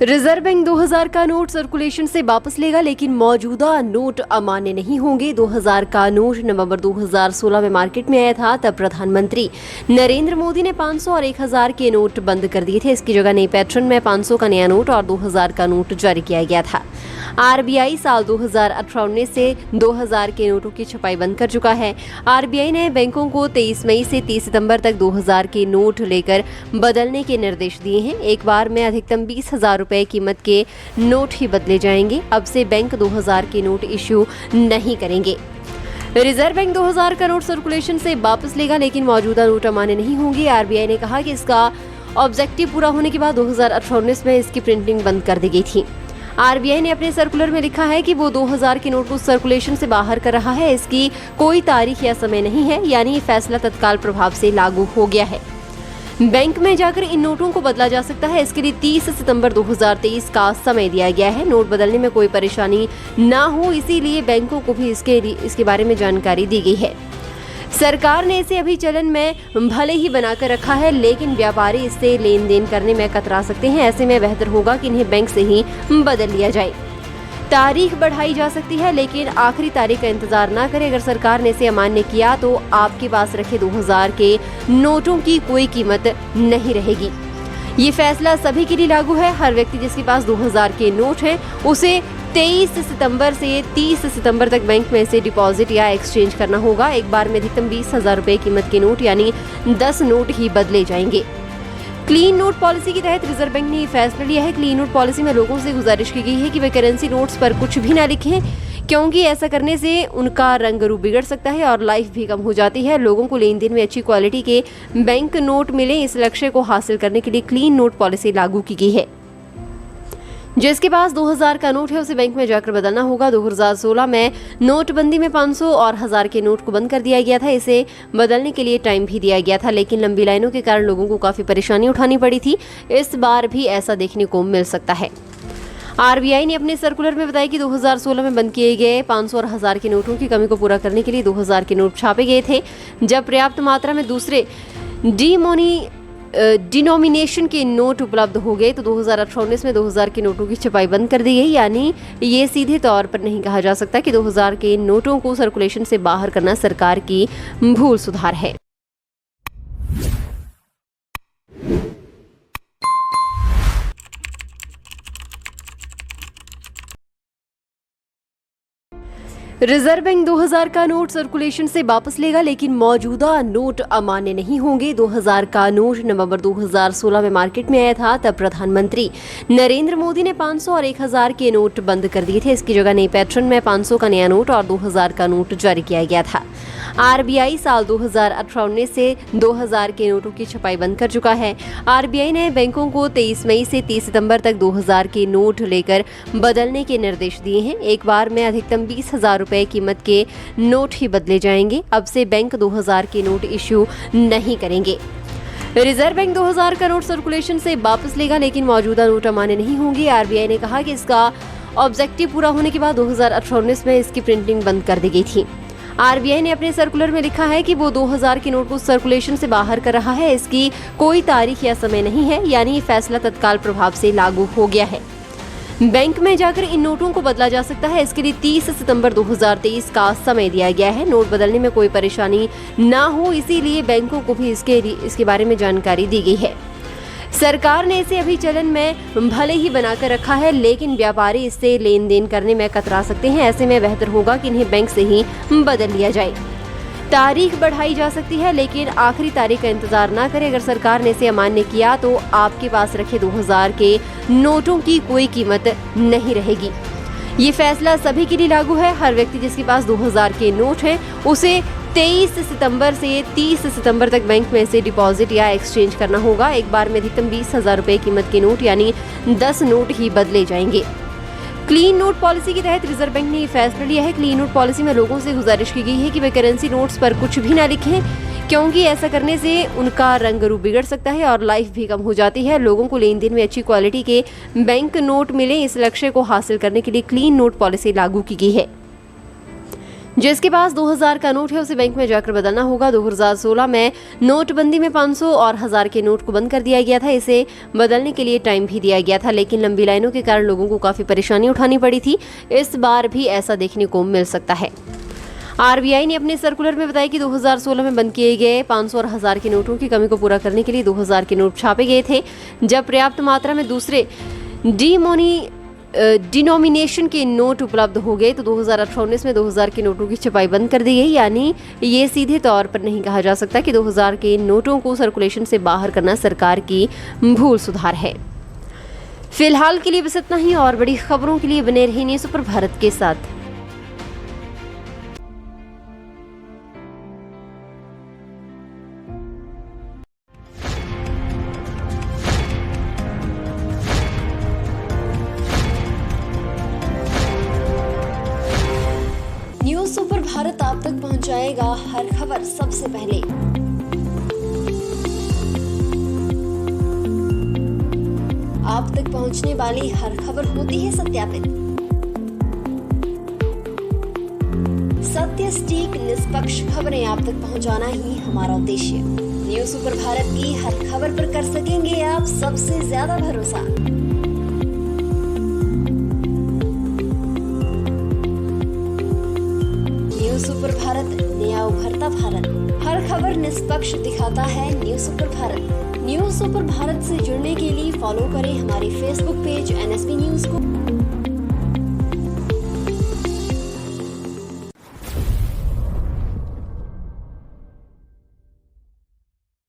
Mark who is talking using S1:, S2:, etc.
S1: Reserve bank 2000 का note circulation से वापस लेगा, लेकिन मौजूदा नोट अमान्य नहीं होंगे। 2000 का नोट नवंबर 2016 में मार्केट में आया था। तब प्रधानमंत्री नरेंद्र मोदी ने 500 और 1000 के नोट बंद कर दिए थे। इसकी जगह नई पैटर्न में 500 का नया नोट और 2000 का नोट जारी किया गया था। आरबीआई साल 2018-19 से 2000 के नोटों की छपाई बंद कर चुका है। आरबीआई ने बैंकों को 23 मई से 30 सितंबर तक 2000 के नोट लेकर बदलने के निर्देश दिए हैं। एक बार में अधिकतम 20,000 रुपए कीमत के नोट ही बदले जाएंगे। अब से बैंक 2000 के नोट इश्यू नहीं करेंगे। रिजर्व बैंक 2000 का नोट सर्कुलेशन से वापस लेगा, लेकिन मौजूदा नोट अमान्य नहीं होंगे। आरबीआई ने कहा कि इसका ऑब्जेक्टिव पूरा होने के बाद 2018-19 में इसकी प्रिंटिंग बंद कर दी गई थी। आरबीआई ने अपने सर्कुलर में लिखा है कि वो 2000 के नोट को सर्कुलेशन से बाहर कर रहा है। इसकी कोई तारीख या समय नहीं है, यानी ये फैसला तत्काल प्रभाव से लागू हो गया है। बैंक में जाकर इन नोटों को बदला जा सकता है। इसके लिए 30 सितंबर 2023 का समय दिया गया है। नोट बदलने में कोई परेशानी ना हो, इसीलिए बैंकों को भी इसके बारे में जानकारी दी गई है। सरकार ने इसे अभी चलन में भले ही बनाकर रखा है, लेकिन व्यापारी इससे लेन देन करने में कतरा सकते हैं। ऐसे में बेहतर होगा कि इन्हें बैंक से ही बदल लिया जाए। तारीख बढ़ाई जा सकती है, लेकिन आखिरी तारीख का इंतजार ना करें। अगर सरकार ने इसे अमान्य किया तो आपके पास रखे 2000 के नोटों की कोई कीमत नहीं रहेगी। ये फैसला सभी के लिए लागू है। हर व्यक्ति जिसके पास 2000 के नोट हैं, उसे 23 सितंबर से 30 सितंबर तक बैंक में से डिपॉजिट या एक्सचेंज करना होगा। एक बार में अधिकतम 20,000 रुपए कीमत के नोट यानी 10 नोट ही बदले जाएंगे। क्लीन नोट पॉलिसी के तहत रिजर्व बैंक ने ये फैसला लिया है। क्लीन नोट पॉलिसी में लोगों से गुजारिश की गई है कि वे करेंसी नोट्स पर कुछ भी ना लिखें, क्योंकि ऐसा करने से उनका रंग रूप बिगड़ सकता है और लाइफ भी कम हो जाती है। लोगों को लेन देन में अच्छी क्वालिटी के बैंक नोट मिले, इस लक्ष्य को हासिल करने के लिए क्लीन नोट पॉलिसी लागू की गई है। जिसके पास 2000 का नोट है उसे बैंक में जाकर बदलना होगा। 2016 में नोटबंदी में 500 और 1000 के नोट को बंद कर दिया गया था। इसे बदलने के लिए टाइम भी दिया गया था, लेकिन लंबी लाइनों के कारण लोगों को काफी परेशानी उठानी पड़ी थी। इस बार भी ऐसा देखने को मिल सकता है। आरबीआई ने अपने सर्कुलर में बताया कि 2016 में बंद किए गए 500 और 1000 के नोटों की कमी को पूरा करने के लिए 2000 के नोट छापे गए थे। जब पर्याप्त मात्रा में दूसरे डिनोमिनेशन के नोट उपलब्ध हो गए तो 2018-19 में 2000 के नोटों की छपाई बंद कर दी गई। यानी ये सीधे तौर पर नहीं कहा जा सकता कि 2000 के नोटों को सर्कुलेशन से बाहर करना सरकार की भूल सुधार है। रिजर्व बैंक 2000 का नोट सर्कुलेशन से वापस लेगा, लेकिन मौजूदा नोट अमान्य नहीं होंगे। 2000 का नोट नवंबर 2016 में मार्केट में आया था। तब प्रधानमंत्री नरेंद्र मोदी ने 500 और 1000 के नोट बंद कर दिए थे। इसकी जगह नई पैटर्न में 500 का नया नोट और 2000 का नोट जारी किया गया था। आरबीआई साल 2018-19 से 2000 के नोटों की छपाई बंद कर चुका है। आरबीआई ने बैंकों को 23 मई से 30 सितंबर तक 2000 के नोट लेकर बदलने के निर्देश दिए हैं। एक बार में अधिकतम 20,000 रुपए कीमत के नोट ही बदले जाएंगे। अब से बैंक 2000 के नोट इश्यू नहीं करेंगे। रिजर्व बैंक 2000 का नोट सर्कुलेशन से वापस लेगा, लेकिन मौजूदा नोट अमान्य नहीं होंगे। आरबीआई ने कहा कि इसका ऑब्जेक्टिव पूरा होने के बाद 2018-19 में इसकी प्रिंटिंग बंद कर दी गई थी। आरबीआई ने अपने सर्कुलर में लिखा है कि वो 2000 के नोट को सर्कुलेशन से बाहर कर रहा है। इसकी कोई तारीख या समय नहीं है, यानी ये फैसला तत्काल प्रभाव से लागू हो गया है। बैंक में जाकर इन नोटों को बदला जा सकता है। इसके लिए 30 सितंबर 2023 का समय दिया गया है। नोट बदलने में कोई परेशानी ना हो, इसीलिए बैंकों को भी इसके बारे में जानकारी दी गई है। सरकार ने इसे अभी चलन में भले ही बनाकर रखा है, लेकिन व्यापारी इससे लेन देन करने में कतरा सकते हैं। ऐसे में बेहतर होगा कि इन्हें बैंक से ही बदल लिया जाए। तारीख बढ़ाई जा सकती है, लेकिन आखिरी तारीख का इंतजार ना करें। अगर सरकार ने इसे अमान्य किया तो आपके पास रखे 2000 के नोटों की कोई कीमत नहीं रहेगी। ये फैसला सभी के लिए लागू है। हर व्यक्ति जिसके पास 2000 के नोट हैं, उसे 23 सितंबर से 30 सितंबर तक बैंक में से डिपॉजिट या एक्सचेंज करना होगा। एक बार में अधिकतम 20,000 रुपए कीमत के नोट यानी 10 नोट ही बदले जाएंगे। क्लीन नोट पॉलिसी के तहत रिजर्व बैंक ने ये फैसला लिया है। क्लीन नोट पॉलिसी में लोगों से गुजारिश की गई है कि वे करेंसी नोट्स पर कुछ भी ना लिखें, क्योंकि ऐसा करने से उनका रंग रूप बिगड़ सकता है और लाइफ भी कम हो जाती है। लोगों को लेन देन में अच्छी क्वालिटी के बैंक नोट मिले, इस लक्ष्य को हासिल करने के लिए क्लीन नोट पॉलिसी लागू की गई है। जिसके पास 2000 का नोट है उसे बैंक में जाकर बदलना होगा। 2016 में नोटबंदी में 500 और 1000 के नोट को बंद कर दिया गया था। इसे बदलने के लिए टाइम भी दिया गया था, लेकिन लंबी लाइनों के कारण लोगों को काफी परेशानी उठानी पड़ी थी। इस बार भी ऐसा देखने को मिल सकता है। आरबीआई ने अपने सर्कुलर में बताया कि 2016 में बंद किए गए 500 और 1000 के नोटों की कमी को पूरा करने के लिए 2000 के नोट छापे गए थे। जब पर्याप्त मात्रा में दूसरे डिनोमिनेशन के नोट उपलब्ध हो गए तो 2018-19 में 2000 के नोटों की छपाई बंद कर दी गई। यानी ये सीधे तौर पर नहीं कहा जा सकता कि 2000 के नोटों को सर्कुलेशन से बाहर करना सरकार की भूल सुधार है। फिलहाल के लिए बस इतना ही, और बड़ी खबरों के लिए बने रहिए न्यूज़ सुपर भारत के साथ। न्यूज़ सुपर भारत आप तक पहुंचाएगा हर खबर सबसे पहले। आप तक पहुंचने वाली हर खबर होती है सत्यापित। सत्य, सटीक, निष्पक्ष खबरें आप तक पहुंचाना ही हमारा उद्देश्य। न्यूज़ सुपर भारत की हर खबर पर कर सकेंगे आप सबसे ज्यादा भरोसा। न्यूज़ सुपर भारत, नया उभरता भारत। हर खबर निष्पक्ष दिखाता है news super Bharat. News super Bharat से जुड़ने के लिए फॉलो करें हमारे फेसबुक पेज NSP न्यूज़ को।